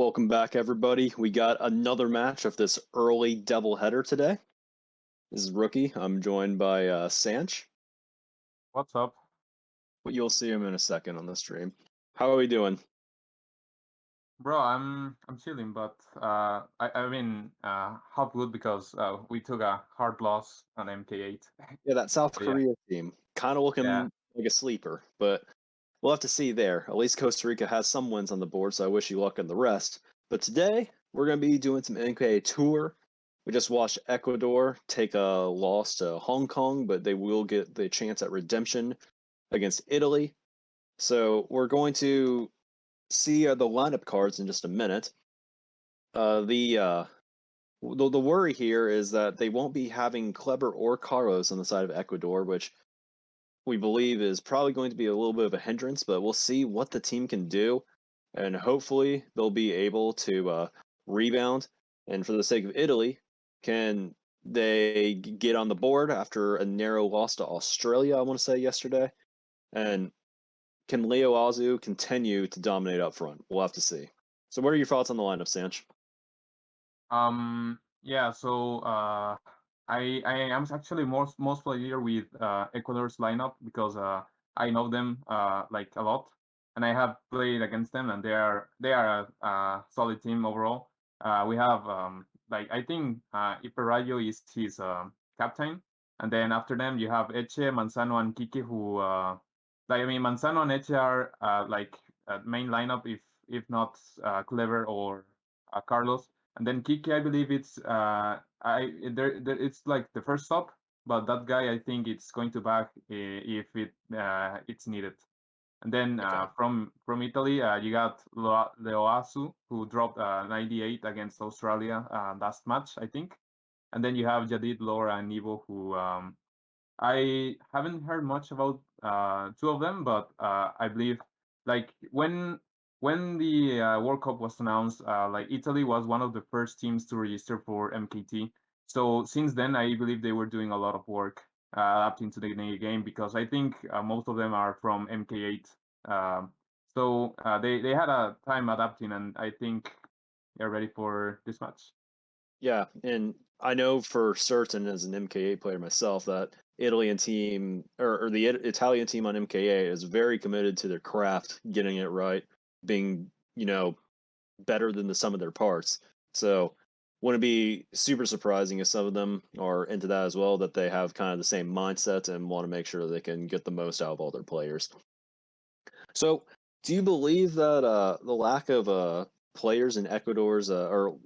Welcome back, everybody. We got another match of this early doubleheader today. This is Rookie. I'm joined by Sanch. What's up? But you'll see him in a second on the stream. How are we doing? Bro, I'm chilling, but I mean half good because we took a hard loss on MK8. Yeah, that South So, yeah. Korea team. Kind of looking like a sleeper, but we'll have to see there. At least Costa Rica has some wins on the board, so I wish you luck in the rest. But today, we're going to be doing some MKT tour. We just watched Ecuador take a loss to Hong Kong, but they will get the chance at redemption against Italy. So we're going to see the lineup cards in just a minute. The worry here is that they won't be having Kleber or Carlos on the side of Ecuador, which we believe is probably going to be a little bit of a hindrance, but we'll see what the team can do, and hopefully they'll be able to rebound. And for the sake of Italy, can they get on the board after a narrow loss to Australia, I want to say, yesterday? And can Leo Azu continue to dominate up front? We'll have to see. So what are your thoughts on the lineup, Sanch? Yeah, so I am actually most familiar with Ecuador's lineup because I know them like a lot, and I have played against them, and they are a solid team overall. We have like I think Iperrayo is his captain, and then after them you have Eche, Manzano, and Kike, who like I mean Manzano and Eche are like main lineup if not Clever or Carlos. And then Kiki, I believe it's it's like the first stop, but that guy I think it's going to back if it's needed. And then from Italy, you got Leoasu, who dropped 98 against Australia last match, I think. And then you have Jadid, Laura, and Ivo, who I haven't heard much about two of them, but I believe like when the World Cup was announced, like Italy was one of the first teams to register for MKT. So since then, I believe they were doing a lot of work adapting to the game because I think most of them are from MK8. So they had a time adapting, and I think they're ready for this match. Yeah, and I know for certain as an MK8 player myself that Italian team or the Italian team on MK8 is very committed to their craft, getting it right, being better than the sum of their parts. So wouldn't it be super surprising if some of them are into that as well, that they have kind of the same mindset and want to make sure they can get the most out of all their players. So do you believe that the lack of players in Ecuador's or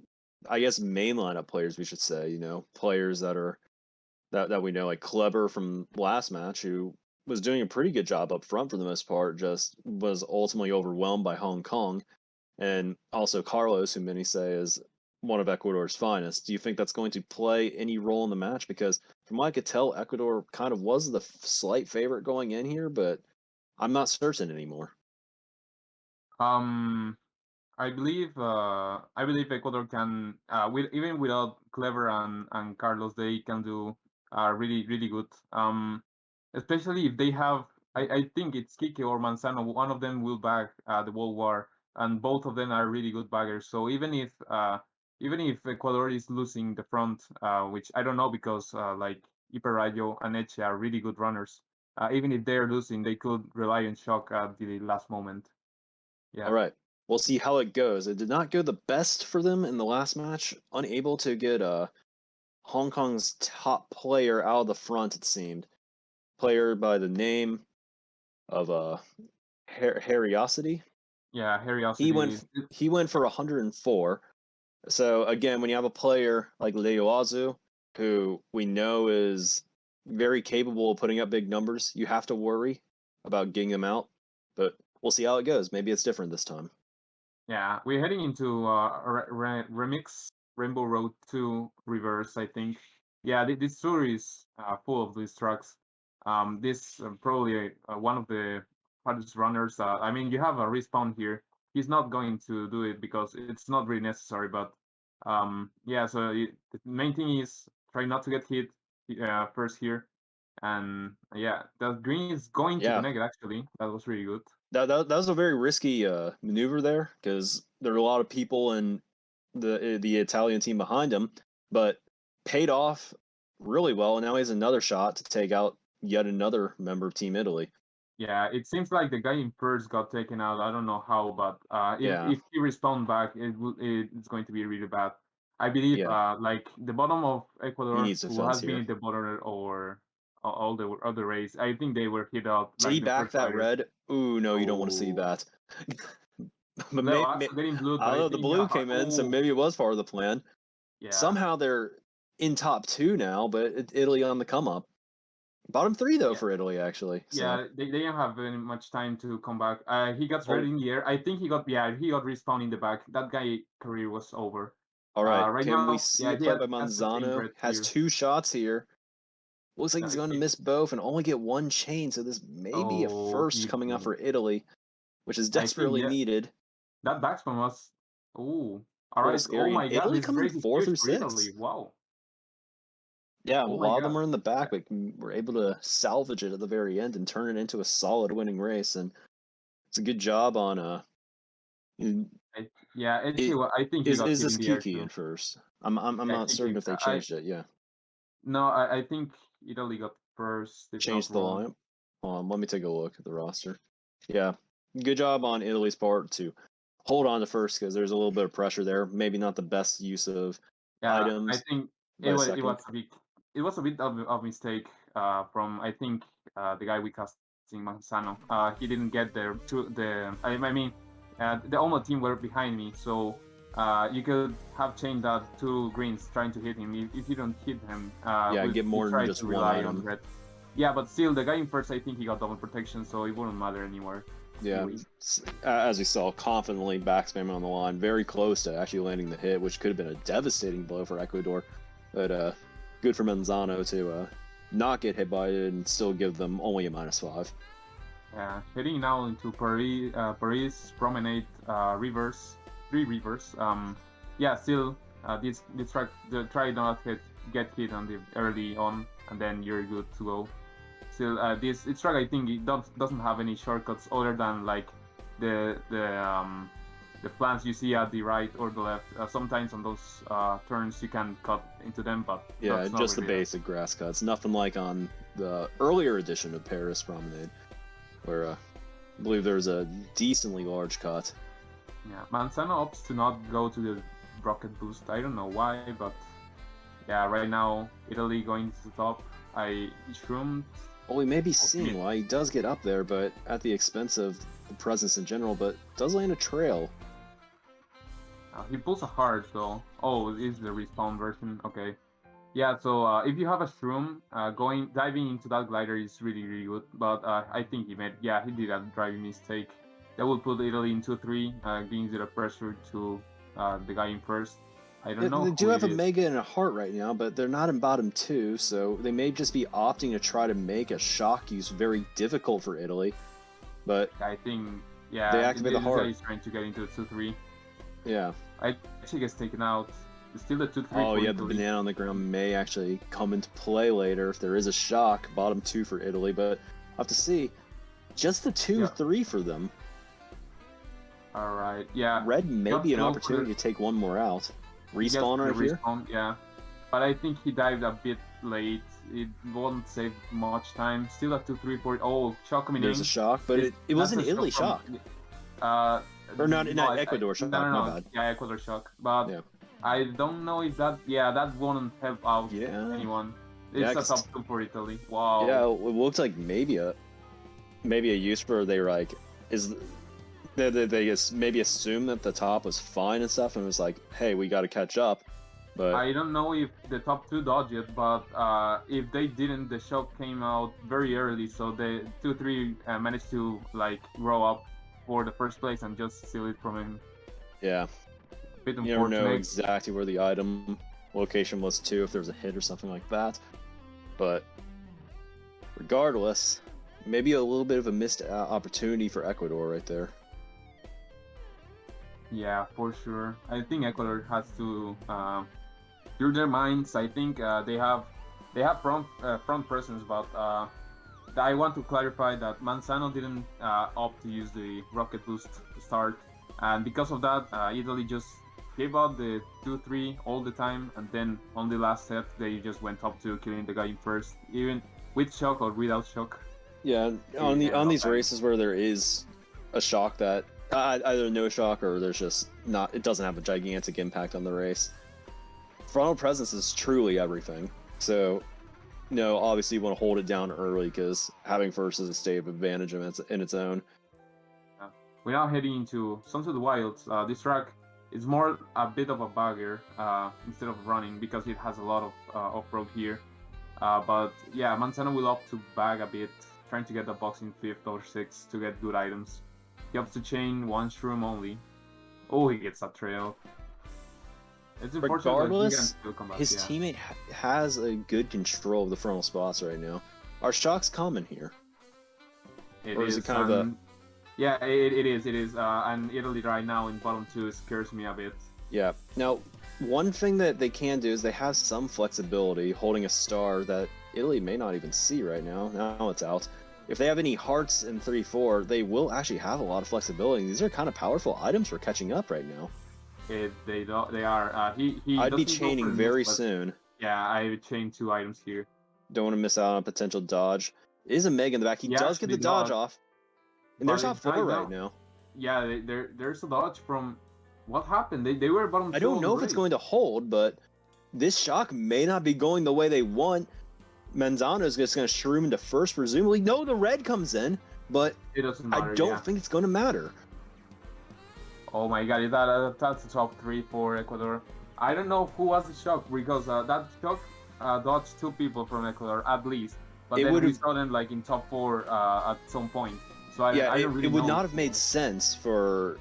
I guess main lineup players, we should say, players that are that we know, like Kleber from last match, who was doing a pretty good job up front for the most part, just was ultimately overwhelmed by Hong Kong, and also Carlos, who many say is one of Ecuador's finest. Do you think that's going to play any role in the match? Because from what I could tell, Ecuador kind of was the slight favorite going in here, but I'm not certain anymore. Um, I believe Ecuador can even without Clever and Carlos, they can do really good. Especially if they have, I think it's Kike or Manzano. One of them will bag the World War, and both of them are really good baggers. So even if Ecuador is losing the front, which I don't know because like Iperrayo and Eche are really good runners. Even if they're losing, they could rely on shock at the last moment. All Yeah. right. We'll see how it goes. It did not go the best for them in the last match, unable to get Hong Kong's top player out of the front, it seemed. Player by the name of Harryosity. Yeah, He curiosity. went he went for 104. So again, when you have a player like Leo Azu, who we know is very capable of putting up big numbers, you have to worry about getting them out. But we'll see how it goes. Maybe it's different this time. Yeah, we're heading into Remix Rainbow Road 2 Reverse, I think. Yeah, this tour is full of these trucks. This probably one of the hardest runners. I mean, you have a respawn here. He's not going to do it because it's not really necessary. But yeah, so the main thing is try not to get hit first here. And yeah, the green is going to Yeah, connect. Actually, that was really good. that was a very risky maneuver there because there are a lot of people in the Italian team behind him, but paid off really well. And now he has another shot to take out yet another member of Team Italy. Yeah, it seems like the guy in first got taken out. I don't know how, but Yeah. if he respawned back, it's going to be really bad. I believe Yeah. like the bottom of He Ecuador, needs who defense has been here. in the bottom or all the other race, I think they were hit out Did like he the back first that fighter. red? Ooh, no, you don't want to see Oh, that. But Leo also getting blue, I but don't I know, the think blue came in, so oh maybe it was part of the plan. yeah. Somehow they're in top 2 now, but Italy on the come up. Bottom 3 though Yeah. for Italy actually. So. Yeah, they didn't have very much time to come back. He got Oh, red in the air. I think he got respawned in the back. That guy career was over. all right. Right Can we now, see yeah, a he play by has the same Manzano? red Has here. 2 shots here. Looks like Yeah, he's going to miss both and only get 1 chain. So this may be a first coming up for Italy, which is I think desperately needed. that backspin was. Oh, all A little right. Oh scary. And my God, Italy this coming in race is 4 huge through for 6. Italy. Wow. Yeah, a Oh my lot of them God. were in the back, but were able to salvage it at the very end and turn it into a solid winning race. And it's a good job on Yeah, I think he got is hit in this the air Kiki too. in first? I'm Yeah, not certain if they changed it. Yeah, no, I think Italy got first, if not changed the wrong. lineup. Hold on, let me take a look at the roster. Yeah, good job on Italy's part to hold on to first because there's a little bit of pressure there. Maybe not the best use of Yeah, items I think by second. it was a bit of a mistake from I think the guy we casting Manzano. He didn't get there to I mean the Omo team were behind me, so you could have changed that 2 greens trying to hit him. If you don't hit him, Yeah, get we more than try just to one rely on item. red. Yeah, but still, the guy in first, I think he got double protection, so it wouldn't matter anymore. Yeah, as we saw, confidently backspamming on the line, very close to actually landing the hit, which could have been a devastating blow for Ecuador. But good for Manzano to not get hit by it and still give them only a -5. Yeah, heading now into Paris Promenade reverse, 3 reverse. Yeah, still this track try not get hit on the early on, and then you're good to go. Still, this track I think it doesn't have any shortcuts other than like the plants you see at the right or the left. Sometimes on those turns you can cut into them, but Yeah, that's not just the really basic grass cuts. Nothing like on the earlier edition of Paris Promenade, where I believe there's a decently large cut. Yeah, Manzano opts to not go to the rocket boost. I don't know why, but yeah, right now Italy going to the top. I shroomed. Well, we may be seeing why he does get up there, but at the expense of the presence in general, but does land a trail. He pulls a hard though. Oh, it is the respawn version. Okay. Yeah, so if you have a shroom, diving into that glider is really good. But I think he did a driving mistake. That will put Italy in 2-3, giving it a pressure to the guy in first. I don't know They who do have it a is. Mega and a Heart right now, but they're not in bottom 2, so they may just be opting to try to make a shock use very difficult for Italy. But I think, they activate the Heart. This guy is trying to get into 2-3. Yeah. I actually gets taken out. It's still the 2-3 Oh for yeah, Italy. the banana on the ground may actually come into play later if there is a shock. Bottom 2 for Italy, but I'll have to see. Just the 2-3 for them. All right, yeah. Red may be an opportunity to take one more out. Respawn right here? Yeah. But I think he dived a bit late. It won't save much time. Still a 2-3 for Oh, shock coming in. There's a shock, but it was an Italy shock. Or not Ecuador shock, my bad. Yeah, Ecuador shock. But yeah. I don't know if that won't help out anyone. It's a top 2 for Italy. Wow. Yeah, it looks like maybe a use where they like they just maybe assume that the top was fine and stuff, and it was like, hey, we got to catch up. But I don't know if the top 2 dodged it, but if they didn't, the shock came out very early, so the 2-3 managed to like grow up for the first place and just steal it from him. Yeah, a bit you never know exactly where the item location was too, if there was a hit or something like that. But regardless, maybe a little bit of a missed opportunity for Ecuador right there. Yeah, for sure. I think Ecuador has to clear their minds. I think they have front presence, but I want to clarify that Manzano didn't opt to use the rocket boost to start. And because of that, Italy just gave out the 2-3 all the time, and then on the last set they just went top 2, killing the guy in first, even with shock or without shock. Yeah, on these okay. races where there is a shock that either no shock or there's just not, it doesn't have a gigantic impact on the race. Frontal presence is truly everything. So, obviously you want to hold it down early because having first is a state of advantage in its own. We're now heading into Sons of the Wilds. This track is more a bit of a bagger instead of running because it has a lot of off-road here. But yeah, Manzano will opt to bag a bit, trying to get the box in 5th or 6th to get good items. He opts to chain 1 shroom only. Oh, he gets a trail. It's unfortunate Regardless, that he can still come back. his teammate has a good control of the frontal spots right now. Are shocks common here? Or is it kind of a... Yeah, it is. And Italy right now in bottom 2 scares me a bit. Yeah. Now, one thing that they can do is they have some flexibility holding a star that Italy may not even see right now. Now it's out. If they have any hearts in 3-4, they will actually have a lot of flexibility. These are kind of powerful items for catching up right now. They are. I'd be chaining very soon. Yeah, I would chain 2 items here. Don't want to miss out on a potential dodge. It is a Meg in the back. He does get the dodge off. And there's top 4 right now. Yeah, there's a dodge from... What happened? They were bottom 2. I don't know if it's going to hold, but this shock may not be going the way they want. Manzano is just going to shroom into first, presumably. No, the red comes in, but it doesn't matter, I don't think it's going to matter. Oh my god, that's the top 3 for Ecuador. I don't know who was the shock, because that shock dodged 2 people from Ecuador, at least. But then we saw them like in top 4 at some point. So it would not have made sense for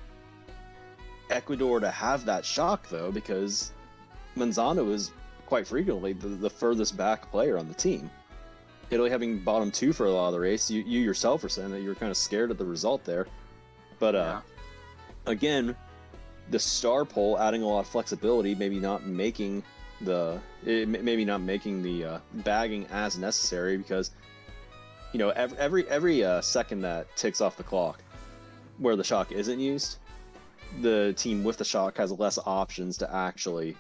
Ecuador to have that shock, though, because Manzano is quite frequently the furthest back player on the team. Italy having bottom 2 for a lot of the race, you yourself were saying that you were kind of scared of the result there. But again, the star pole adding a lot of flexibility, maybe not making the bagging as necessary, because every second that ticks off the clock where the shock isn't used, the team with the shock has less options to actually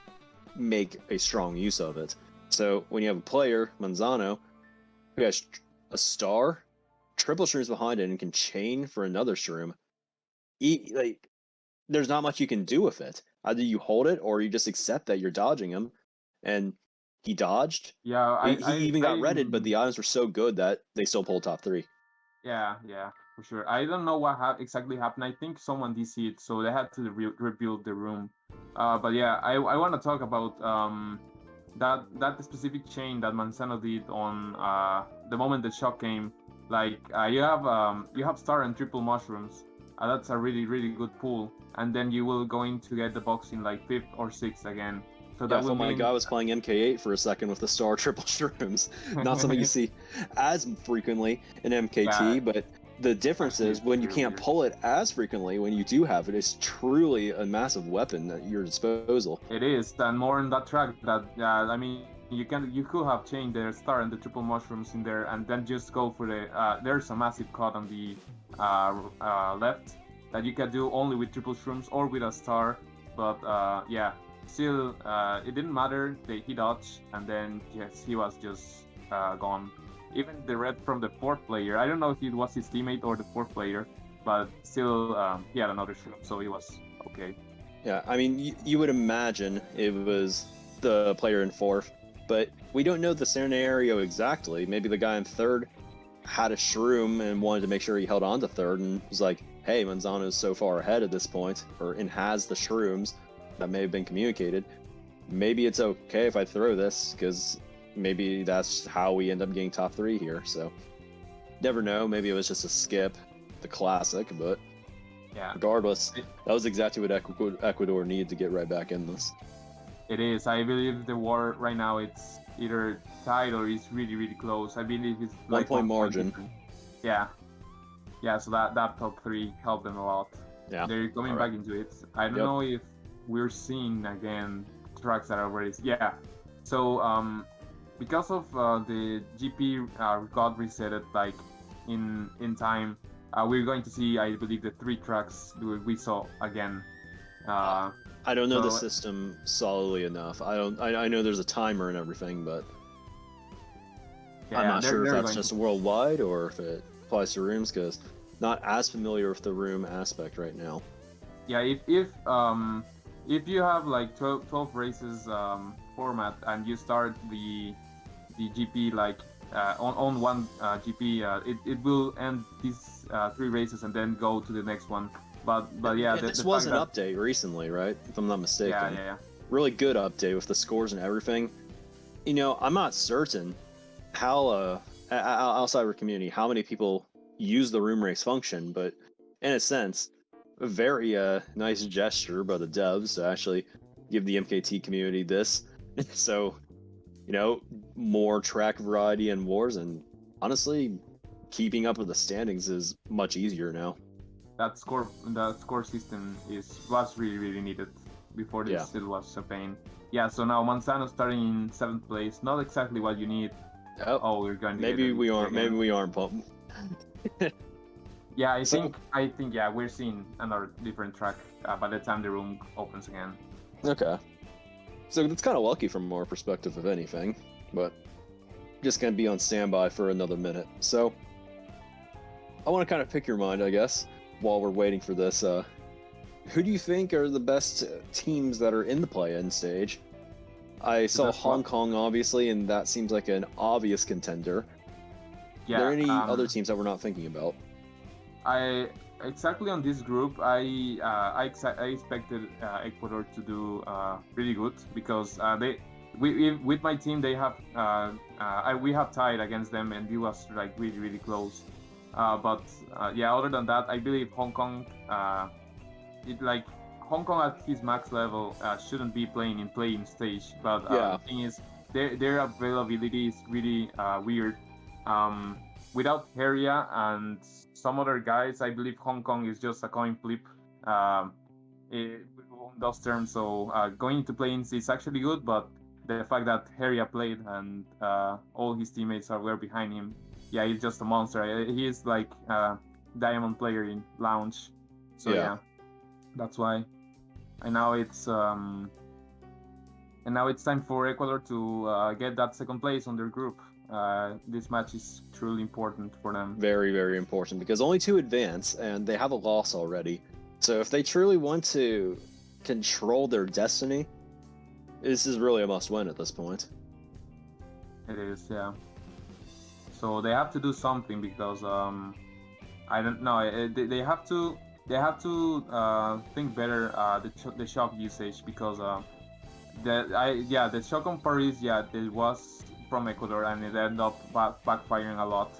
make a strong use of it. So when you have a player, Manzano, who has a star, triple shrooms behind it, and can chain for another shroom, there's not much you can do with it. Either you hold it or you just accept that you're dodging him. And he dodged. Yeah, he even got redded, but the items were so good that they still pulled top 3. Yeah, for sure. I don't know what exactly happened. I think someone DC'd, so they had to rebuild the room. But yeah, I want to talk about that specific chain that Manzano did on the moment the shock came. Like you have star and triple mushrooms. That's a really, really good pull. And then you will going to get the box in like 5th or 6th again. So that my guy was playing MK8 for a second with the star triple shrooms. Not something you see as frequently in MKT, but the difference is when you can't pull it as frequently, when you do have it, it's truly a massive weapon at your disposal. It is, and more in that track that I mean, you could have changed the star and the triple mushrooms in there, and then just go for the. There's a massive cut on the left that you can do only with triple shrooms or with a star, but yeah. Still, it didn't matter. He dodged, and then yes, he was just gone. Even the red from the 4th player, I don't know if it was his teammate or the 4th player, but still, he had another shroom, so he was okay. Yeah, I mean, you would imagine it was the player in 4th, but we don't know the scenario exactly. Maybe the guy in 3rd had a shroom and wanted to make sure he held on to 3rd and was like, hey, Manzano is so far ahead at this point, and has the shrooms. That may have been communicated. Maybe it's okay if I throw this, because maybe that's how we end up getting top 3 here. So, never know. Maybe it was just a skip, the classic, but yeah. Regardless, that was exactly what Ecuador needed to get right back in this. It is. I believe the war right now, it's either tied or it's really, really close. I believe it's like 1 point margin. Yeah. So that top 3 helped them a lot. Yeah. They're coming back into it. I don't know if we're seeing again tracks that are already so because of the GP got resetted like in time, we're going to see, I believe, the 3 tracks we saw again. I don't know the so- system solidly enough. I know there's a timer and everything, but I'm not sure if that's just worldwide or if it applies to rooms, because not as familiar with the room aspect right now. Yeah, if you have like 12 races format and you start the GP like on one GP, it will end these 3 races and then go to the next one. But yeah, this was an update recently, right? If I'm not mistaken. Yeah. Really good update with the scores and everything. You know, I'm not certain how outside our community how many people use the room race function, but in a sense, a very nice gesture by the devs to actually give the MKT community this. So, you know, more track variety and wars, and honestly, keeping up with the standings is much easier now. That score system was really needed. Before this, it was a pain. Yeah, so now Manzano starting in 7th place. Not exactly what you need. Oh, we're going to maybe we aren't. Again. Maybe we aren't pumped. Yeah, I think yeah, we're seeing another different track by the time the room opens again. Okay. So it's kind of lucky from our perspective, if anything, but just gonna be on standby for another minute. So I want to kind of pick your mind, I guess, while we're waiting for this. Who do you think are the best teams that are in the play-in stage? I saw Hong Kong, obviously, and that seems like an obvious contender. Yeah, are there any other teams that we're not thinking about? Exactly on this group, I expected Ecuador to do really good because with my team they have we have tied against them and it was like really close. But yeah, other than that, I believe Hong Kong. Hong Kong at his max level shouldn't be playing in play-in stage. But the thing is, their availability is really weird. Without Heria and some other guys, I believe Hong Kong is just a coin flip in those terms. So going into play-ins is actually good, but the fact that Heria played and all his teammates were behind him, yeah, he's just a monster. He is like a diamond player in Lounge. So yeah, that's why. And now it's time for Ecuador to get that 2nd place on their group. This match is truly important for them. Very important, because only 2 advance and they have a loss already. So if they truly want to control their destiny, this is really a must-win at this point. It is, yeah. So they have to do something because I don't know. They have to think better the shock usage, because the shock on Paris, it was from Ecuador and it ended up backfiring a lot.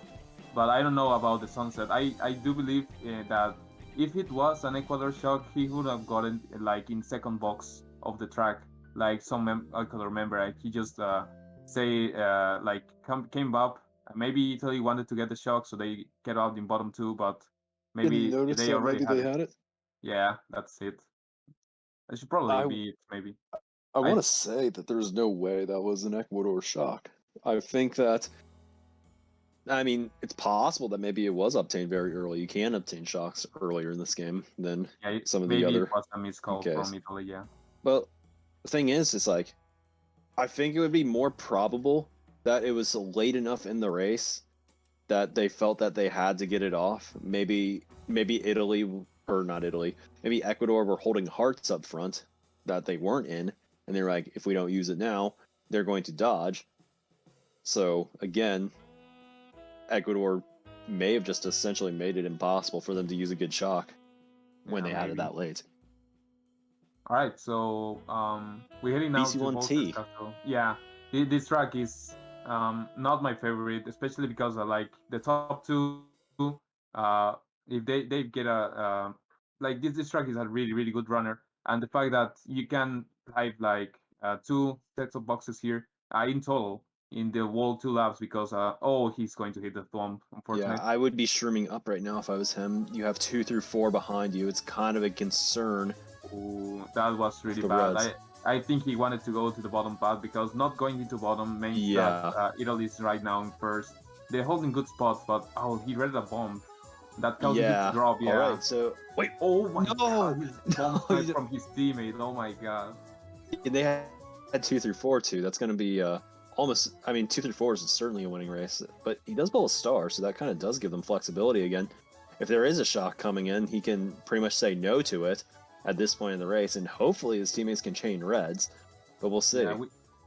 But I don't know about the Sunset. I do believe that if it was an Ecuador shock, he would have gotten like in 2nd box of the track, like some Ecuador member. He just came up. Maybe Italy wanted to get the shock, so they get out in bottom 2, but maybe they already had it. Yeah, that's it. That should probably be it, maybe. I want to say that there's no way that was an Ecuador shock. I think that, I mean, it's possible that maybe it was obtained very early. You can obtain shocks earlier in this game than some of the other. Maybe it was a miscall from Italy, yeah. Well, the thing is, it's like, I think it would be more probable that it was late enough in the race that they felt that they had to get it off. Maybe Italy, or not Italy, maybe Ecuador were holding hearts up front that they weren't in, and they're like, if we don't use it now, they're going to dodge. So again, Ecuador may have just essentially made it impossible for them to use a good shock when they had it that late. All right, so we're heading now to BC1T. Yeah, this track is not my favorite, especially because like the top 2, if they get a like this track is a really good runner, and the fact that you can drive like 2 sets of boxes here in total in the wall 2 laps, because he's going to hit the thumb, unfortunately. Yeah, I would be shrooming up right now if I was him. You have 2 through 4 behind you. It's kind of a concern. Ooh, that was really bad. I think he wanted to go to the bottom path, because not going into bottom means that Italy is right now in 1st. They're holding good spots, but he read a bomb. That caused him to drop. Yeah. All right. So wait. Oh my No! god! His bomb No, snipe from his teammate. Oh my god. And they had 2 through 4 too. That's going to be almost. I mean, 2 through 4 is certainly a winning race, but he does bowl a star, so that kind of does give them flexibility again. If there is a shock coming in, he can pretty much say no to it at this point in the race, and hopefully his teammates can chain reds. But we'll see. Yeah,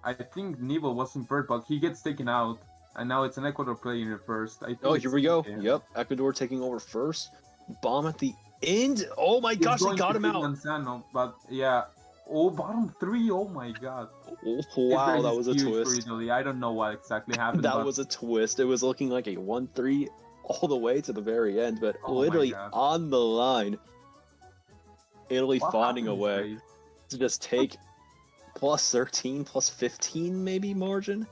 I think Nivel was in first, but he gets taken out, and now it's an Ecuador player in first. I think Oh, here we go. yeah. Yep, Ecuador taking over first. Bomb at the end. Oh my gosh, they got him out. Manzano, but yeah. Oh, bottom 3. Oh my god. Oh, wow, that was a twist. For Italy. I don't know what exactly happened. That was a twist. It was looking like a 1-3 all the way to the very end, but literally on the line. Italy finding a way to just take plus 13, plus 15 maybe margin.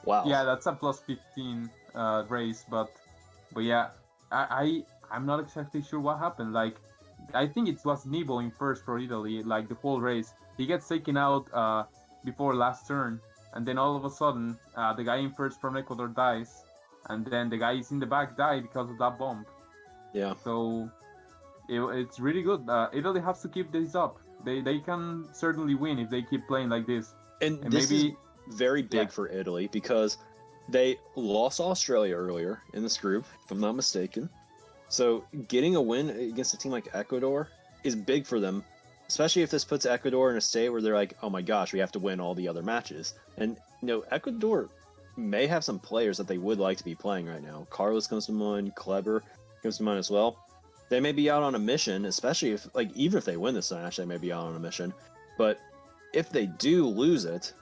Wow. Yeah, that's a plus 15 race, but yeah, I'm not exactly sure what happened. Like, I think it was Nibo in first for Italy, like the whole race. He gets taken out before last turn, and then all of a sudden, the guy in first from Ecuador dies, and then the guys in the back die because of that bomb. Yeah. So it's really good. Italy has to keep this up. They can certainly win if they keep playing like this. And this is very big for Italy because they lost Australia earlier in this group, if I'm not mistaken. So getting a win against a team like Ecuador is big for them, especially if this puts Ecuador in a state where they're like, oh my gosh, we have to win all the other matches. And, Ecuador may have some players that they would like to be playing right now. Carlos comes to mind, Kleber comes to mind as well. They may be out on a mission, especially if, even if they win this match, they may be out on a mission. But if they do lose it,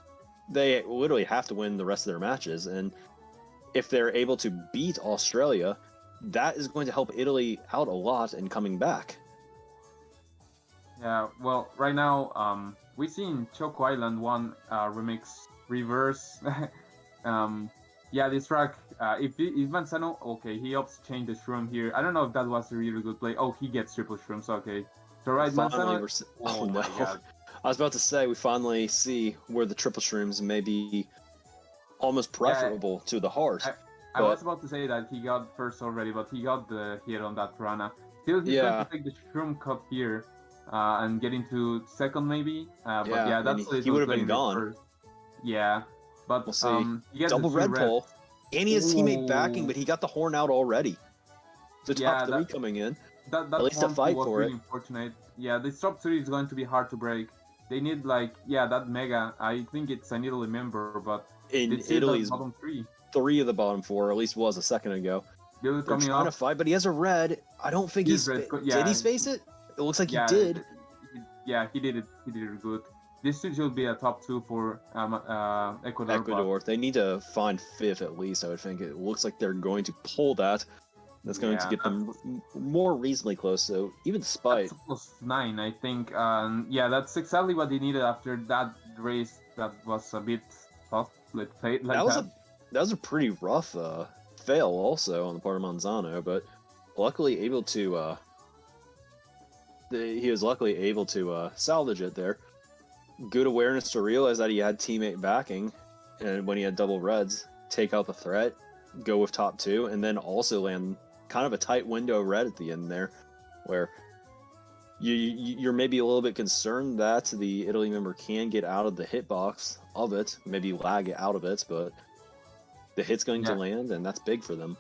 they literally have to win the rest of their matches. And if they're able to beat Australia, that is going to help Italy out a lot in coming back. Yeah, well, right now, we see in Choco Island 1 remix reverse. Yeah, this track, if Manzano, okay, he opts to change the shroom here. I don't know if that was a really good play. Oh, he gets triple shrooms, okay. So, right, Manzano... Oh no. I was about to say, we finally see where the triple shrooms may be almost preferable to the heart. I was about to say that he got first already, but he got the hit on that piranha. Still, he's going to take the shroom cut here and get into second, maybe. But yeah, that's he would have been gone. First. Yeah, but we'll see. Double red pole. And he has teammate backing, but he got the horn out already. The top 3 coming in. That at least a fight was for really it. Unfortunate. Yeah, this top 3 is going to be hard to break. They need that mega. I think it's an Italy member, but in Italy's bottom 3. 3 of the bottom 4, at least was a second ago. They're trying to fight, but he has a red. I don't think did he space it? It looks like he did. He did it. He did it good. This should be a top 2 for Ecuador. Ecuador. They need to find 5th at least, I would think. It looks like they're going to pull that. That's going to get them more reasonably close. So even despite... That's plus 9, I think. Yeah, that's exactly what they needed after that race that was a bit tough, let's say it like that. That was a pretty rough fail also on the part of Manzano, but luckily able to... he was luckily able to salvage it there. Good awareness to realize that he had teammate backing, and when he had double reds, take out the threat, go with top 2, and then also land kind of a tight window red at the end there, where you're maybe a little bit concerned that the Italy member can get out of the hitbox of it, maybe lag out of it, but the hit's going to land, and that's big for them.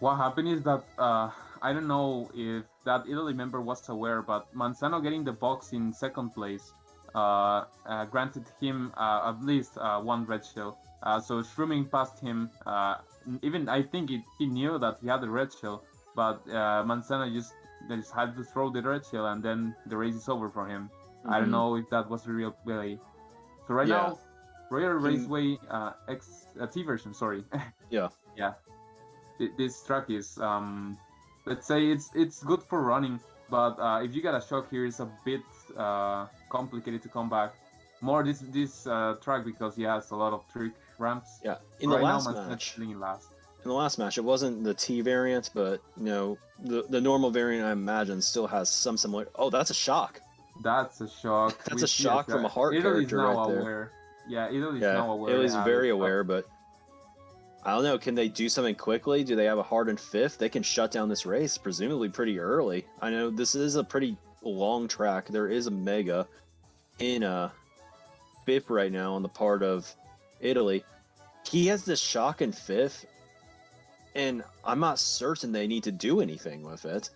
What happened is that, I don't know if that Italy member was aware, but Manzano getting the box in second place granted him at least 1 red shell. So shrooming past him, even I think he knew that he had a red shell, but Manzano just had to throw the red shell, and then the race is over for him. I don't know if that was a real play. So right now, Royal Raceway T version, sorry. Yeah. This track is, let's say it's good for running, but if you get a shock here, it's a bit complicated to come back. More this track because he has a lot of trick ramps. Yeah, in the last match, it wasn't the T variant, but the normal variant, I imagine, still has some similar. Oh, that's a shock. That's a shock. That's a shock from a heart character right there. Yeah, Italy's now aware. Italy's very aware, but I don't know. Can they do something quickly? Do they have a hardened fifth? They can shut down this race, presumably pretty early. I know this is a pretty long track. There is a mega in fifth right now on the part of Italy. He has this shock in fifth, and I'm not certain they need to do anything with it.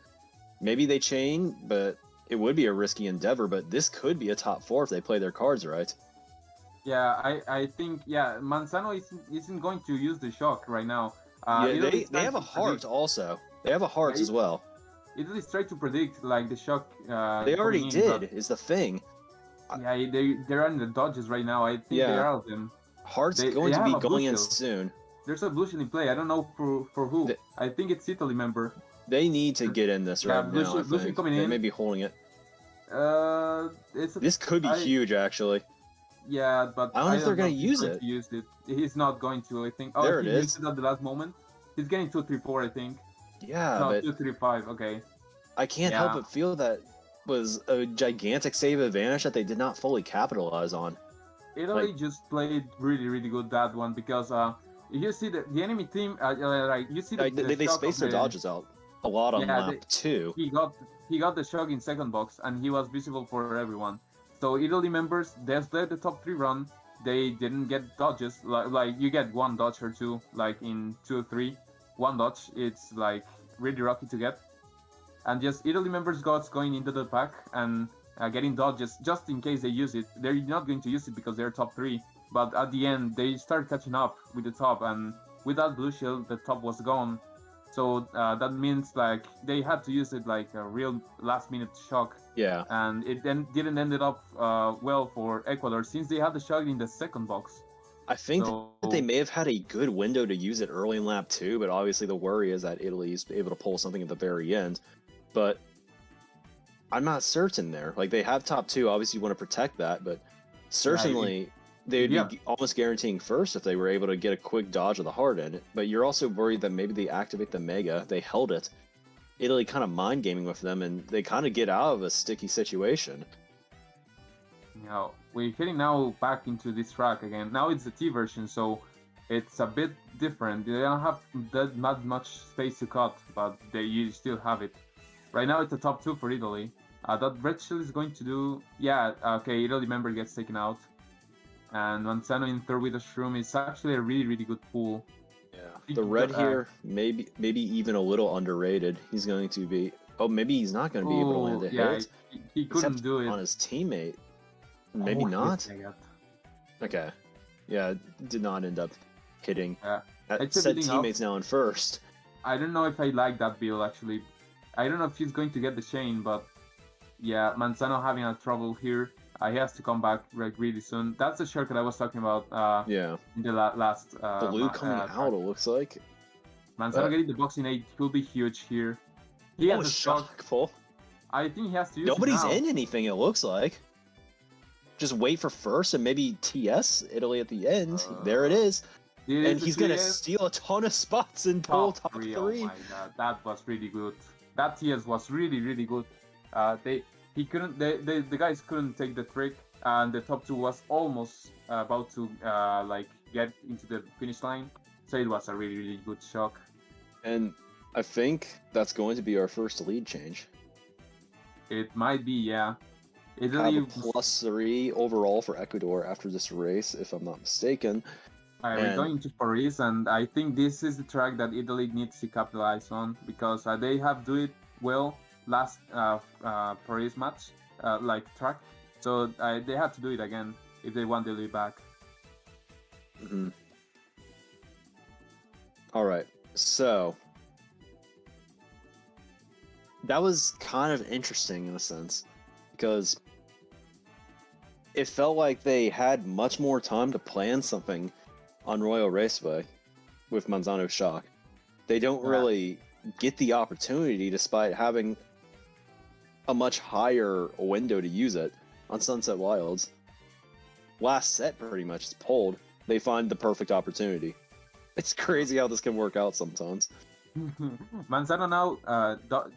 Maybe they chain, but it would be a risky endeavor. But this could be a top four if they play their cards right. Yeah, I think Manzano isn't going to use the shock right now. Yeah, they have a heart also. They have a heart as well. Italy tried to predict like the shock. They already did. Is the thing. Yeah, they're on the dodges right now. I think they're out of them. Heart's going to be going in soon. There's a blue shield in play. I don't know for who. I think it's Italy member. They need to get in this right now. Blue shield coming in. They may be holding it. This could be huge, actually. Yeah, but I don't know if they're going to use it. He's not going to, I think. Oh, there it is. He used it at the last moment. He's getting 2, 3, 4, I think. Yeah, no, but 2, 3, 5. Okay. I can't help but feel that was a gigantic save advantage that they did not fully capitalize on. Italy just played really, really good that one because you see the enemy team, you see they spaced their dodges out a lot on lap 2. He got the shock in second box and he was visible for everyone. So Italy members, they led the top 3 run. They didn't get dodges. Like you get 1 dodge or 2, like in 2 or 3. 1 dodge, it's like really rocky to get. And just Italy members got going into the pack and getting dodges just in case they use it. They're not going to use it because they're top 3. But at the end, they start catching up with the top. And with that blue shield, the top was gone. So that means like they had to use it like a real last-minute shock. Yeah. And it then didn't end up well for Ecuador since they had the shock in the second box. I think that they may have had a good window to use it early in lap 2, but obviously the worry is that Italy is able to pull something at the very end. But I'm not certain there. Like, they have top 2, obviously you want to protect that, but certainly they'd be almost guaranteeing first if they were able to get a quick dodge of the hard end. But you're also worried that maybe they activate the Mega, they held it, Italy kind of mind gaming with them, and they kind of get out of a sticky situation. Now, we're heading now back into this track again. Now it's the T version, so it's a bit different. They don't have not much space to cut, but you still have it. Right now it's the top 2 for Italy. That red shield is going to do... Yeah, okay, Italy member gets taken out. And Manzano in third with a shroom is actually a really, really good pull. Yeah, the red here, maybe even a little underrated. He's going to be... Oh, maybe he's not going to be able to land a hit. He couldn't do it. On his teammate. Maybe not. Okay. Yeah, did not end up hitting. Said teammates now in first. I don't know if I like that build, actually. I don't know if he's going to get the chain, but yeah, Manzano having a trouble here. He has to come back really soon. That's the shortcut I was talking about in the last... Blue coming out, it looks like. Manzano getting the box in 8 will be huge here. He has a shock. Full. I think he has to use Nobody's in anything, it looks like. Just wait for first and maybe TS Italy at the end. There it is. And he's going to steal a ton of spots and pull top 3. Oh my god, that was really good. That TS was really, really good. The guys couldn't take the trick, and the top 2 was almost about to get into the finish line. So it was a really, really good shock. And I think that's going to be our first lead change. It might be, yeah. Italy have a +3 overall for Ecuador after this race, if I'm not mistaken. We're going to Paris, and I think this is the track that Italy needs to capitalize on because they have do it well last Paris match, track. So they have to do it again if they want Italy back. Mm-hmm. All right, so that was kind of interesting in a sense because it felt like they had much more time to plan something on Royal Raceway with Manzano's shock. They don't really get the opportunity despite having a much higher window to use it on Sunset Wilds. Last set pretty much is pulled. They find the perfect opportunity. It's crazy how this can work out sometimes. Manzano now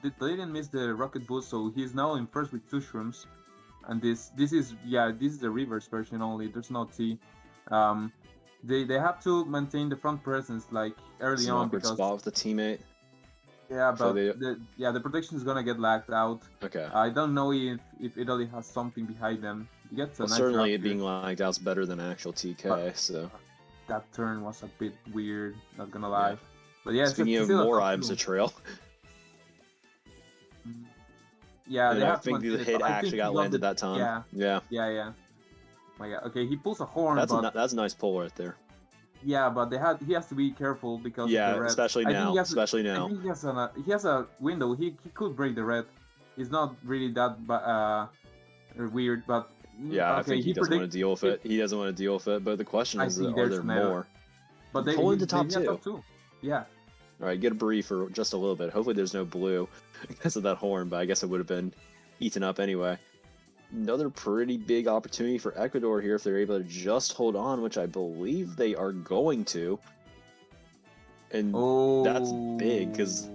they didn't miss the rocket boost, so he's now in first with 2 shrooms. And this is the reverse version only. There's no T. they have to maintain the front presence like early It's an on awkward because spot with the teammate. yeah, So but the protection is gonna get lagged out. Okay. I don't know if Italy has something behind them. He gets a Well, nice certainly drop it being here, lagged out's better than actual TK. but So that turn was a bit weird. Not gonna yeah. lie. But yeah, Speaking it's of still a more top items to two. trail, Yeah, and they I have to think the maintain it. hit But I think actually he got got landed the that time. yeah, Yeah. yeah. My God. Okay, he pulls a horn, but That's a nice pull right there. yeah, but he has to be careful because of the Yeah, red. especially I think now. he has Especially I now. think he has a window. He could break the red. It's not really that weird, but Yeah, I okay, think he doesn't want to deal with it. He doesn't want to deal with it. But the question I is, think are there's there an error. more? But Pull into top have two. top two. Yeah. All right, get a brief for just a little bit. Hopefully there's no blue because of that horn, but I guess it would have been eaten up anyway. Another pretty big opportunity for Ecuador here if they're able to just hold on, which I believe they are going to. And that's big because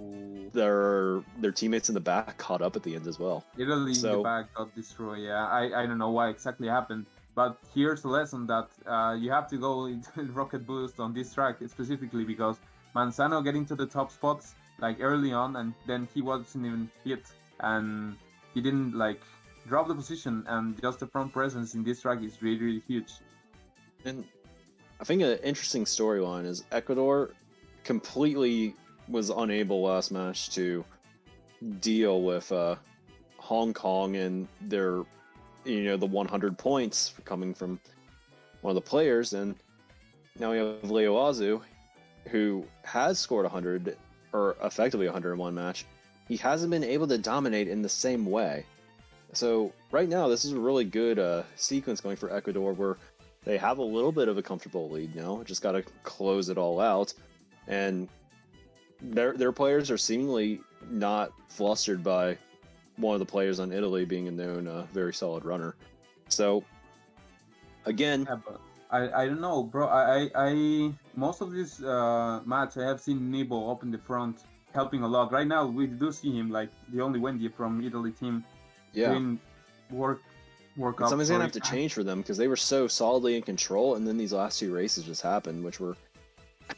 their teammates in the back caught up at the end as well. Italy in the back got destroyed. Yeah, I don't know what exactly happened, but here's the lesson that you have to go into rocket boost on this track specifically because Manzano getting to the top spots like early on, and then he wasn't even hit, and he didn't like drop the position, and just the front presence in this track is really huge. And I think an interesting storyline is Ecuador completely was unable last match to deal with Hong Kong and their, the 100 points coming from one of the players, and now we have Leo Azu, who has scored 100 or effectively 101 match. He hasn't been able to dominate in the same way. So right now, this is a really good sequence going for Ecuador, where they have a little bit of a comfortable lead now. Just got to close it all out, and their players are seemingly not flustered by one of the players on Italy being a known very solid runner. So again, yeah, but I don't know, bro. I most of this match I have seen Nebo up in the front helping a lot. Right now we do see him like the only Wendy from Italy team doing work up. Something's gonna have to change for them because they were so solidly in control, and then these last two races just happened, which were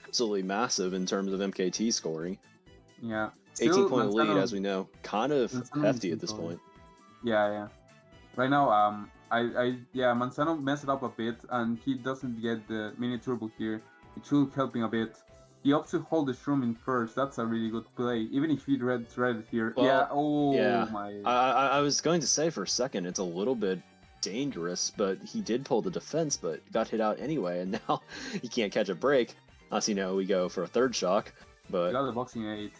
absolutely massive in terms of MKT scoring. Yeah, 18-point lead, as we know, kind of hefty at this point. Yeah. Right now, Manzano messed it up a bit, and he doesn't get the mini turbo here. It should help him a bit. He opts to hold the shroom in first. That's a really good play, even if he red here. Well, my! I was going to say for a second, it's a little bit dangerous, but he did pull the defense, but got hit out anyway, and now he can't catch a break. Unless, we go for a third shock, but... Got the boxing 8.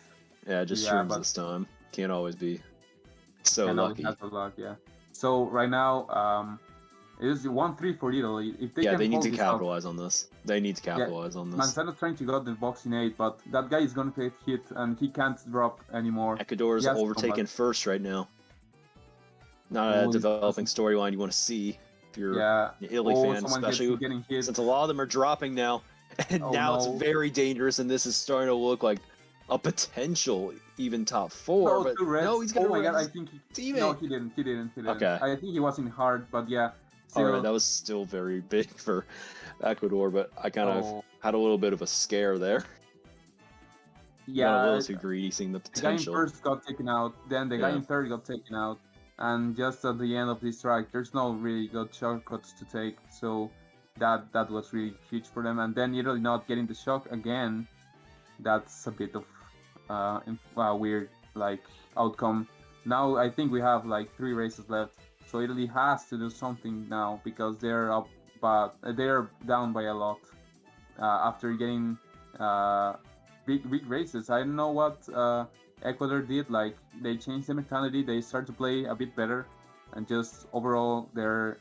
Yeah, just shrooms this time. Can't always be so lucky. Has the luck, yeah. So right now, it is 1-3 for Italy. If they need to capitalize on this. They need to capitalize on this. Manzano trying to get the boxing 8, but that guy is going to get hit, and he can't drop anymore. Ecuador is overtaken first right now. Not a developing storyline you want to see if you're an Italy fan, especially since a lot of them are dropping now. And now it's very dangerous, and this is starting to look like a potential even top 4. But no, he's gonna. Oh my God! I think he didn't. Okay. I think he wasn't hard, but yeah. All right, that was still very big for Ecuador, but I kind of had a little bit of a scare there. Yeah, a little too greedy, seeing the potential. The guy in first got taken out, then the guy in third got taken out, and just at the end of this track, there's no really good shortcuts to take, so that was really huge for them. And then Italy not getting the shock again, that's a bit of weird outcome. Now I think we have 3 races left, so Italy has to do something now because they're up, but they're down by a lot after getting big races. I don't know what Ecuador did. They changed the mentality. They start to play a bit better, and just overall they're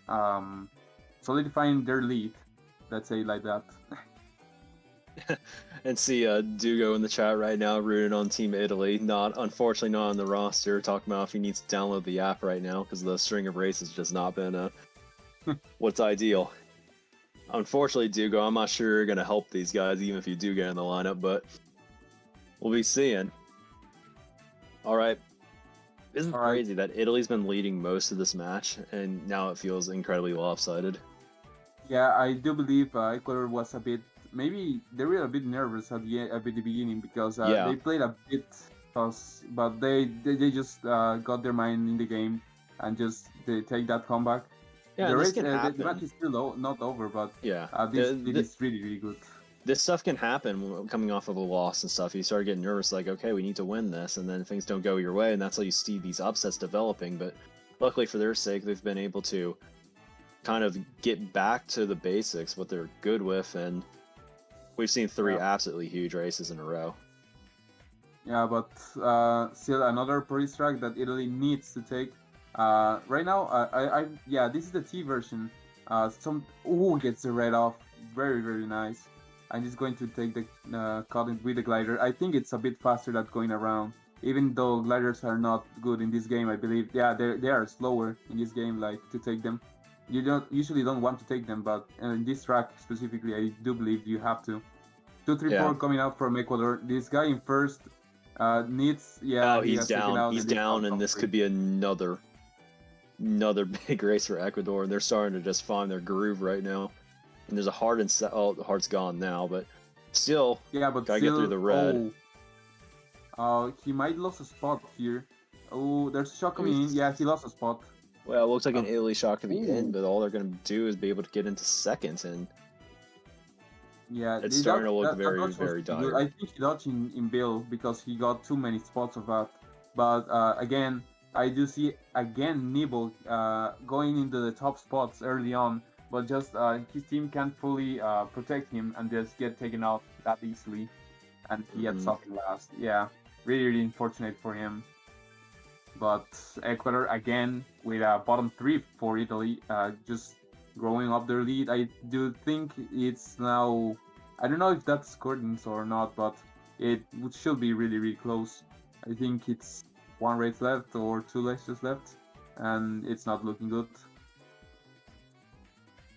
solidifying their lead. Let's say like that. And see Dugo in the chat right now rooting on Team Italy. Unfortunately not on the roster. Talking about if he needs to download the app right now because the string of races just not been what's ideal. Unfortunately, Dugo, I'm not sure you're gonna help these guys even if you do get in the lineup, but we'll be seeing. All right. Isn't it crazy that Italy's been leading most of this match, and now it feels incredibly lopsided? Yeah, I do believe Ecuador was a bit, maybe they were a bit nervous at the beginning because Yeah, they played a bit tough, but they just got their mind in the game and just they take that comeback. yeah, The and this race, can the match happen. is still not over, but Yeah, this lead is really really good. this stuff can happen coming off of a loss and stuff. You start getting nervous, like, okay, we need to win this, and then things don't go your way, and that's how you see these upsets developing. But luckily for their sake, they've been able to kind of get back to the basics, what they're good with, and we've seen three Yeah. absolutely huge races in a row. Yeah, but still another police track that Italy needs to take. Right now, yeah, this is the T version. Gets the red off, very very nice. I'm just going to take the cut with the glider. I think it's a bit faster than going around. Even though gliders are not good in this game, I believe. Yeah, they are slower in this game. Like to take them, you don't usually don't want to take them, but in this track specifically, I do believe you have to. 234 Yeah. coming out from Ecuador. This guy in first needs, Oh, he he's has taken down. out He's in this down, and top this three. could be another big race for Ecuador. And they're starting to just find their groove right now. And there's a hard and the hard's gone now, but still, Yeah, but gotta get through still, the red. he might lose a spot here. Oh, there's a shot Maybe, coming in. Yeah, he lost a spot. well, it looks like an Uh, Italy shock to the end, ooh. but all they're gonna do is be able to get into second, and Yeah, it's starting to look that very, dodge was very pretty good. dire. I think he dodged in Bill because he got too many spots of that. But again, I do see again Nibble going into the top spots early on, but just his team can't fully protect him and just get taken out that easily, and he gets off last. Yeah, really, really unfortunate for him. But Ecuador again with a bottom three for Italy, just growing up their lead. I do think it's now. I don't know if that's accordance or not, but should be really really close. I think it's one race left or two races left, and it's not looking good.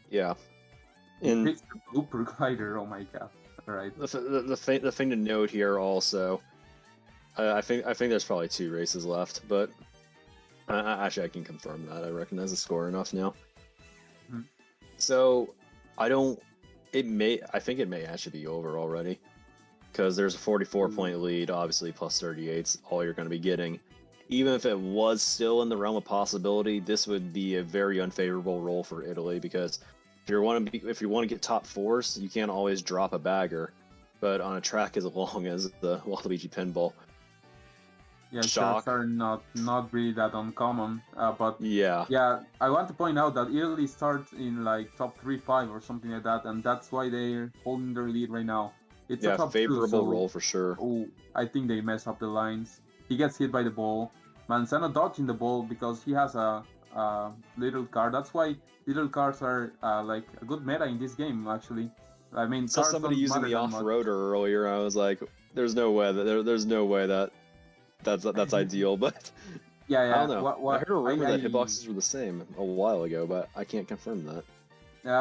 Yeah, He and picks the blooper glider. Oh my god! All right. the thing to note here also, I think there's probably 2 races left, but actually I can confirm that. I recognize the score enough now. Mhm. So I don't. I think it may actually be over already, because there's a 44-point lead, obviously plus 38's all you're going to be getting. Even if it was still in the realm of possibility, this would be a very unfavorable role for Italy, because if you want to get top 4s, you can't always drop a bagger. But on a track as long as the Waluigi pinball, Yeah, shock. shocks are not really that uncommon. But Yeah, yeah, I want to point out that Italy starts in like top 3-5 or something like that, and that's why they're holding their lead right now. It's a yeah, top 2, favorable so role for sure. I think they mess up the lines. He gets hit by the ball. Manzano dodging the ball because he has a little car. That's why little cars are like a good meta in this game. Actually, I mean, Saw cars somebody don't using matter the that much. off-roader earlier. I was like, "There's no way there's no way that's ideal." But Yeah, I yeah. don't know. I What heard a rumor that hitboxes were the same a while ago, but I can't confirm that.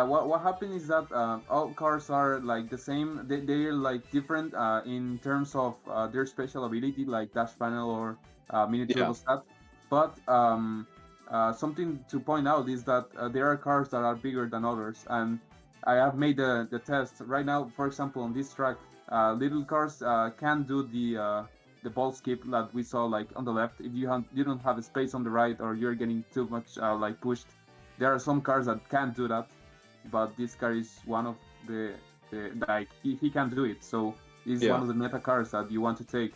what happened is that all cars are like the same. They're like different in terms of their special ability, like dash panel or mini Yeah, turbo stat. But something to point out is that there are cars that are bigger than others, and I have made the test right now. For example, on this track, little cars can do the ball skip that we saw like on the left. If you don't have a space on the right or you're getting too much like pushed, there are some cars that can't do that, but this car is one of the like he can do it. So it's one yeah, of the meta cars that you want to take.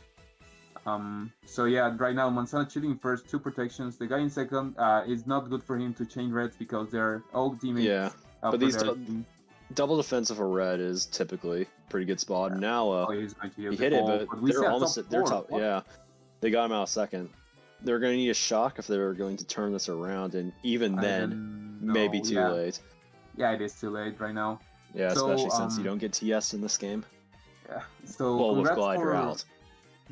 So yeah, right now Manzano cheating first, 2 protections. The guy in second is not good for him to chain reds because they're all teammates yeah. But for these their team. double defensive for red is typically pretty good spot. Now, Oh, he's going to he use the hit it, ball, but but we see they're a almost top they're 4. top. What? Yeah, they got him out second. They're going to need a shock if they're going to turn this around, and even then, maybe too yeah. late. Yeah, it is too late right now. Yeah, So, especially since you don't get TS in this game. Yeah. So Well, with glider out.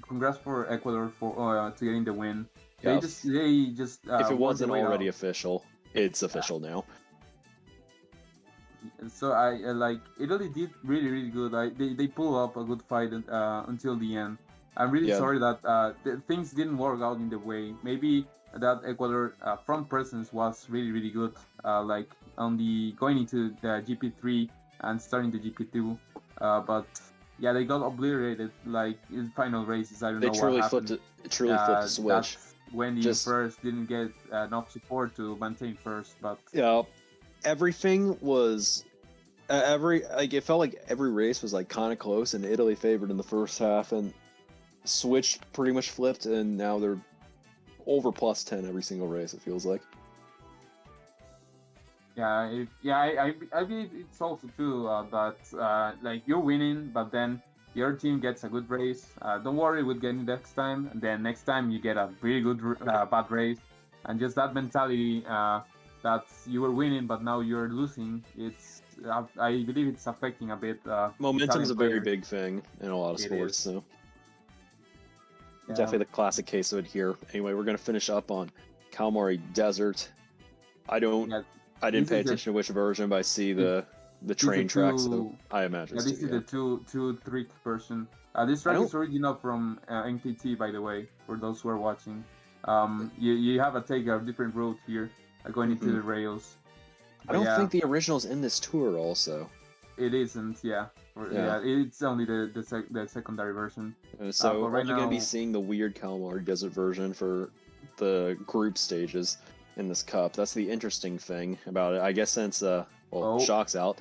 congrats for Ecuador for to getting the win. Yeah, They just if it worked wasn't their way already out. official, it's official now. So I like Italy did really really good. They pulled up a good fight until the end. I'm really Yeah, sorry that things didn't work out in the way. Maybe that Ecuador front presence was really good. Like on the going into the GP3 and starting the GP2, but yeah, they got obliterated like in final races. I don't They know what truly happened. flipped the switch. That's when the Just first didn't get enough support to maintain first, but yeah, everything was it felt like every race was like kind of close, and Italy favored in the first half, and switch pretty much flipped, and now they're over plus 10 every single race. It feels like. yeah, I believe it's also true that like you're winning, but then your team gets a good race. Don't worry, we'll get it next time, and then next time you get a really good bad race, and just that mentality that you were winning, but now you're losing. It's I believe it's affecting a bit. Momentum's Italian a very players. big thing in a lot of It sports, is. so Yeah. definitely the classic case of it here. Anyway, we're gonna finish up on Kalmari Desert. I didn't Yeah, pay this is the- attention to which version, but I see the train the track, so two- I imagine. Yeah, it's this two, is yeah. the two trick version. This track is original from MKT, by the way, for those who are watching. You have to take a different route here, going into the rails. I don't think the original's in this tour. Also, it isn't. Yeah, it's only the secondary version. so but we're right only going to be now- seeing the weird Kalmari Desert version for the group stages in this cup. That's the interesting thing about it. I guess since Shock's out,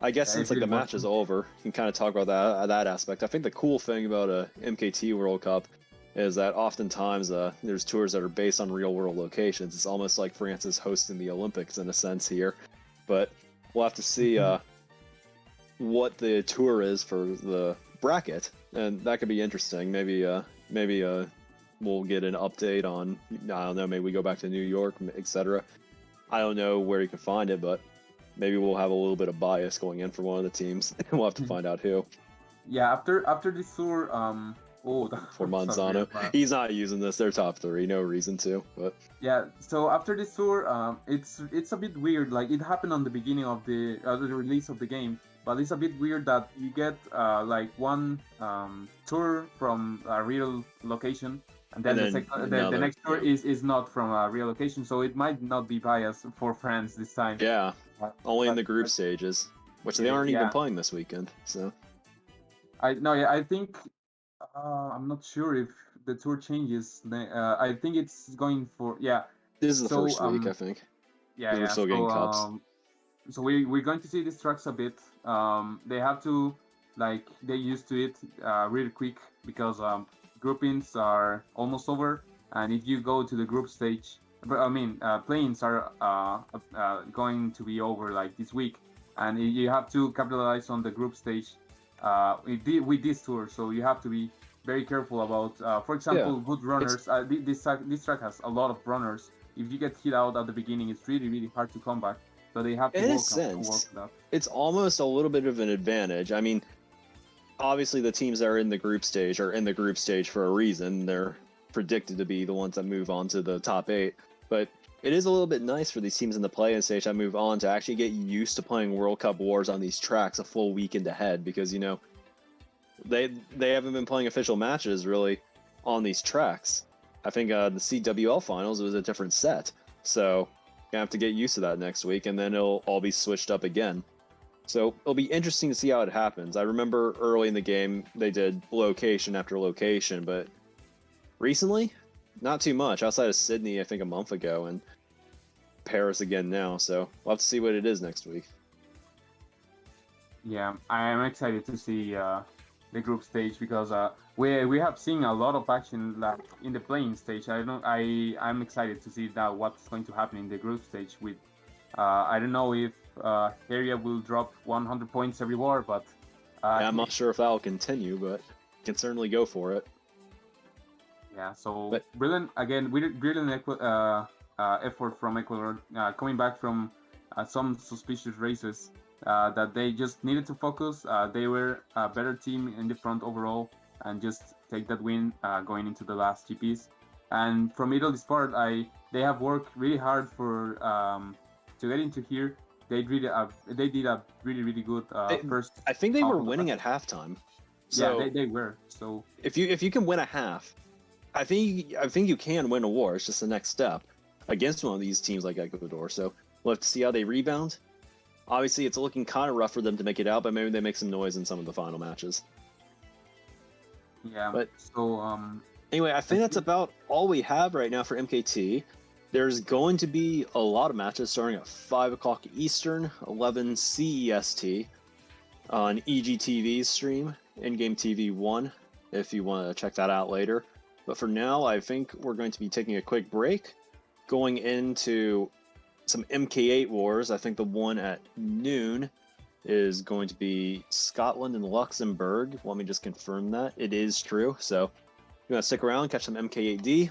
I guess Yeah, since if like it the match wasn't- is over, you can kind of talk about that aspect. I think the cool thing about a MKT World Cup is that oftentimes there's tours that are based on real world locations. It's almost like France is hosting the Olympics in a sense here, but we'll have to see what the tour is for the bracket, and that could be interesting. Maybe we'll get an update on, I don't know, maybe we go back to New York, etc. I don't know where you can find it, but maybe we'll have a little bit of bias going in for one of the teams, and we'll have to find out who. Yeah, after this tour, For Manzano, he's not using this. They're top 3, no reason to. But yeah, so after this tour, it's a bit weird. Like it happened on the beginning of the release of the game, but it's a bit weird that you get like one tour from a real location, and then the next tour is not from a real location, so it might not be biased for France this time. Yeah, only in the group stages, which they aren't even playing this weekend. So I think I'm not sure if the tour changes. I think it's going for This is the first week, I think. Yeah, we're still getting cups. So we're going to see these tracks a bit. They have to get used to it really quick because groupings are almost over, and if you go to the group stage, play-ins are going to be over like this week, and you have to capitalize on the group stage with this tour. So you have to be very careful about, for example, good runners. This track has a lot of runners. If you get hit out at the beginning, it's really hard to come back. So they have to work that. It's almost a little bit of an advantage. I mean, obviously the teams that are in the group stage are in the group stage for a reason. They're predicted to be the ones that move on to the top 8. But it is a little bit nice for these teams in the play-in stage that move on to actually get used to playing World Cup Wars on these tracks a full weekend ahead, because, you know, they haven't been playing official matches really on these tracks. I think the CWL finals was a different set, so you have to get used to that next week, and then it'll all be switched up again. So it'll be interesting to see how it happens. I remember early in the game they did location after location, but recently, not too much. Outside of Sydney, I think a month ago, and Paris again now. So we'll have to see what it is next week. Yeah, I am excited to see the group stage because we have seen a lot of action like in the playing stage. I'm excited to see now what's going to happen in the group stage. With I don't know if Area will drop 100 points every war, but I'm not sure if that will continue, but can certainly go for it. Yeah, so brilliant again. Brilliant effort from Ecuador coming back from some suspicious races. That they just needed to focus. They were a better team in the front overall, and just take that win going into the last GPs. And from Italy's part, they have worked really hard for to get into here. They did a really good first. I think they were winning at halftime. So yeah, they were. So if you can win a half, I think you can win a war. It's just the next step against one of these teams like Ecuador. So we'll have to see how they rebound. Obviously, it's looking kind of rough for them to make it out, but maybe they make some noise in some of the final matches. Yeah. But so anyway, I think that's about all we have right now for MKT. There's going to be a lot of matches starting at 5 o'clock Eastern, 11 CEST on EGTV's stream, In-Game TV 1, if you want to check that out later. But for now, I think we're going to be taking a quick break, going into some MK8 wars. I think the one at noon is going to be Scotland and Luxembourg. Let me just confirm that. It is true. So if you want to stick around, catch some MK8D.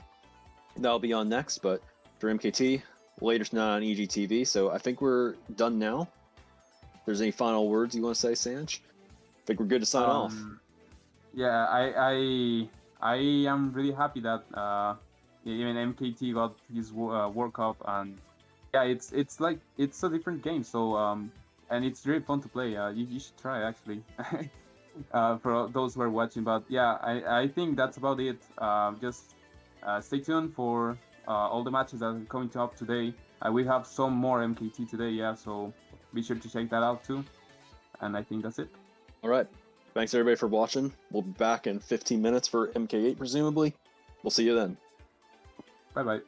That'll be on next, but for MKT, later tonight on EGTV. So I think we're done now. If there's any final words you want to say, Sanch? I think we're good to sign off. Yeah, I am really happy that even MKT got his World Cup, and yeah, it's like it's a different game. So and it's really fun to play. You should try actually. For those who are watching, but yeah, I think that's about it. Just stay tuned for all the matches that are coming up today. We have some more MKT today, yeah, so be sure to check that out too. And I think that's it. All right. Thanks everybody for watching. We'll be back in 15 minutes for MK8 presumably. We'll see you then. Bye bye.